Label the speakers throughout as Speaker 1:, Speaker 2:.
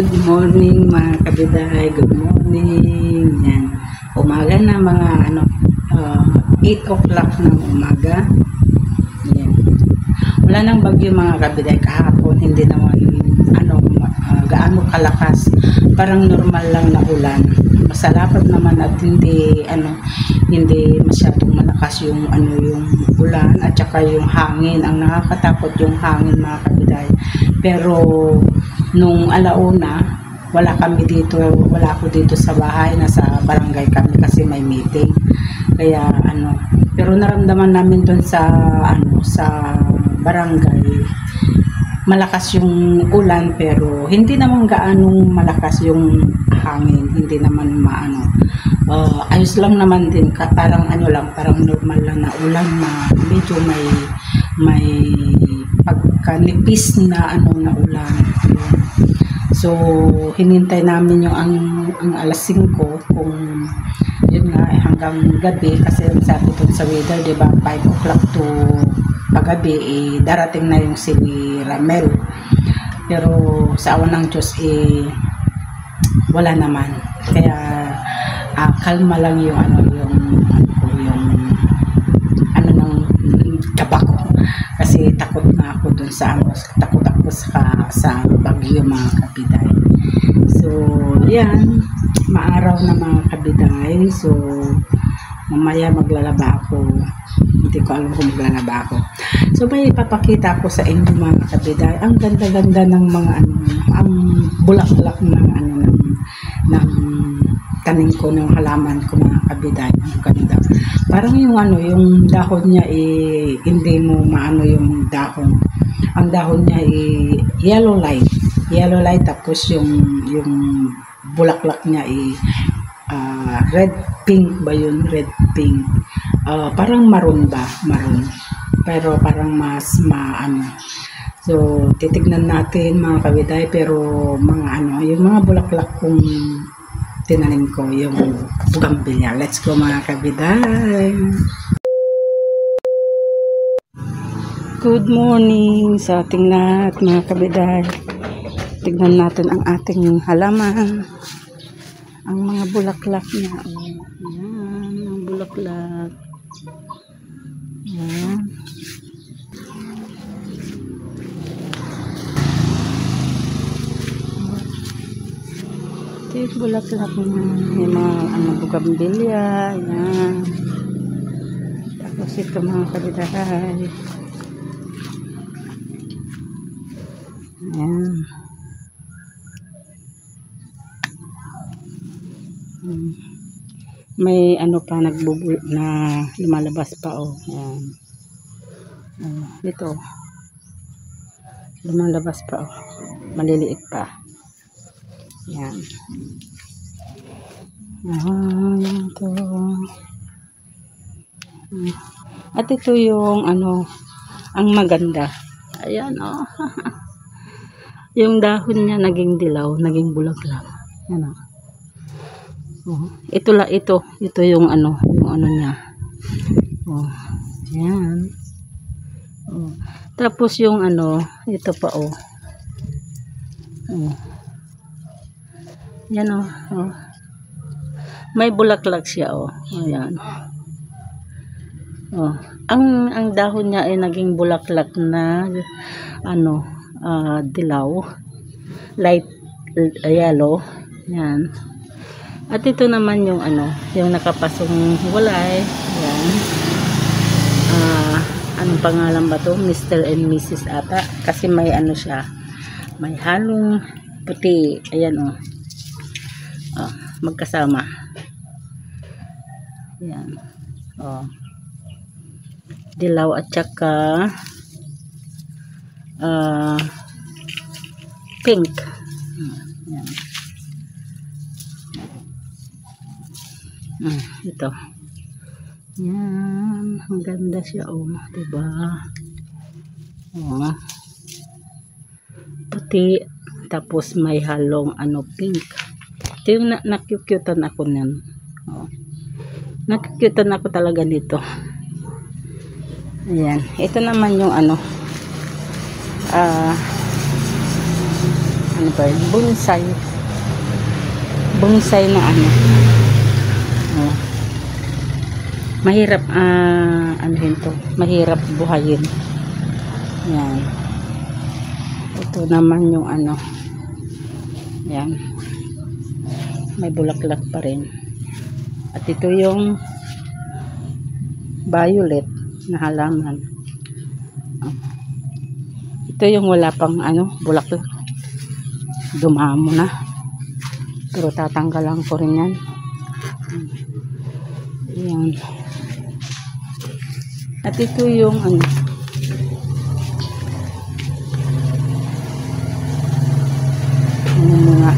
Speaker 1: Good morning mga kabiday, good morning. Yan. Umaga na mga 8 o'clock ng umaga. Yan. Wala nang bagyo mga kabiday kahapon, hindi naman gaano kalakas. Parang normal lang na ulan. Masalapat naman at hindi masyadong malakas yung yung ulan at saka yung hangin. Ang nakakatakot yung hangin mga kabiday. Pero nung alauna, wala ako dito sa bahay, nasa barangay kami kasi may meeting. Kaya pero naramdaman namin doon sa barangay malakas yung ulan, pero hindi naman gaanong malakas yung hangin, hindi naman ayos lang naman din, parang parang normal lang na ulan na medyo may pagkanipis na na ulan. So hinintay namin yung ang alas 5 kung yun nga hanggang gabi, kasi sabi doon sa weather, diba, 5 o'clock to paggabi darating na yung si Ramel. Pero sa awan ng Diyos wala naman. Kaya kalma lang yung ng tabako, kasi takot na ako dun takot ako sa bagyo mga kabiday. So yan, maaraw na mga kabiday. So mamaya maglalaba ako, hindi ko alam kung maglalaba ako. So may ipapakita ko sa inyo mga kabiday. Ang ganda-ganda ng mga ang bulaklak ng tanim ko, ng halaman ko mga kabiday. Ang ganda. Parang yung dahon niya hindi mo maano yung dahon. Ang dahon niya yellow light, tapos yung bulaklak niya red pink ba yun? Red pink. Parang maroon, pero parang mas So titignan natin mga kabiday, pero yung mga bulaklak kong tinanim ko, yung bougainvillea. Let's go mga kabiday. Good morning sa ating lahat mga kabiday. Tignan natin ang ating halaman, ang mga bulaklak niya. Ayan, ang bulaklak. Ayan. Ito yung bulaklak niya. Yung mga bougainvillea. Ayan. Tapos ito mga kabiday. Ayan. May pa na lumalabas pa Ayan. Ito lumalabas pa maliliit pa. Ayan. Ito. At ito yung ang maganda. Ayan yung dahon niya naging dilaw, naging bulaklak. Ayan ito yung niya. Ayan. Tapos yung ito pa yan may bulaklak siya ayan. Ang dahon niya ay naging bulaklak na dilaw, light yellow. Yan. At ito naman yung yung nakapasong walay. Yan. Anong pangalan ba to? Mr. and Mrs. ata, kasi may siya, may halong puti. Ayan magkasama. Yan. Dilaw at saka pink. Yan. Ito. Yan. Ang ganda siya diba? Puti. Tapos may halong pink. Ito yung nakukyutan ako niyan. Nakukyutan ako talaga nito. Ayan. Ito naman yung ano ba yun? Bonsai. Bonsai na ano. Oh. Mahirap, ano yun to? Mahirap buhayin. Yan. Ito naman yung ano. Yan. May bulaklak pa rin. At ito yung violet na halaman. Ito yung wala pang ano, bulaklak. Dumamo na. Pero tatanggalan ko rin yan. Yan. At ito yung ano. Ano nga.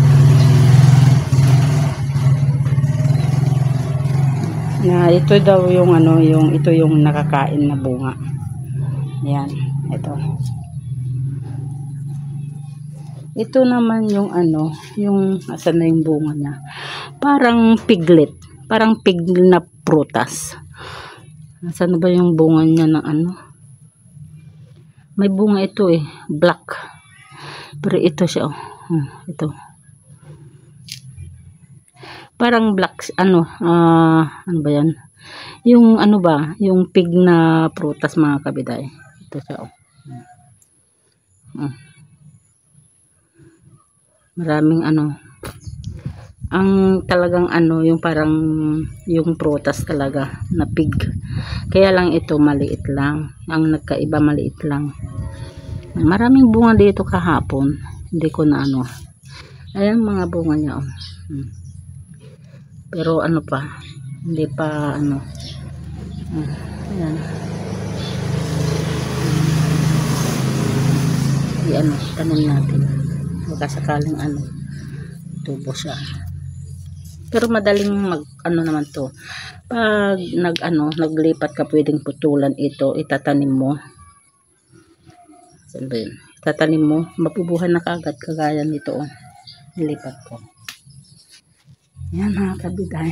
Speaker 1: Na ito daw yung ano, yung ito yung nakakain na bunga. Yan, ito. Ito naman yung ano, yung asan na yung bunga niya. Parang piglet, parang pig na prutas. Asan na ba yung bunga niya na ano? May bunga ito eh, black. Pero ito siya, oh. Ito. Parang black, ano, ano ba yan? Yung ano ba, yung pig na prutas mga kabiday. Ito siya, oh. Maraming ano, ang talagang ano, yung parang yung prutas talaga na pig. Kaya lang ito maliit lang. Ang nagkaiba maliit lang. Maraming bunga dito kahapon. Hindi ko na ano. Ayan mga bunga niya, oh. Pero ano pa, hindi pa ano. Ayan. Ano, tanim natin. Baka sakaling ano, tubo siya. Pero madaling mag ano naman to. Pag naglipat ka, pwedeng putulan ito, itatanim mo. Saan ba yun? Itatanim mo, mapubuhan na kagad kagaya nito, oh. Nilipat ko. Yan mga kabiday.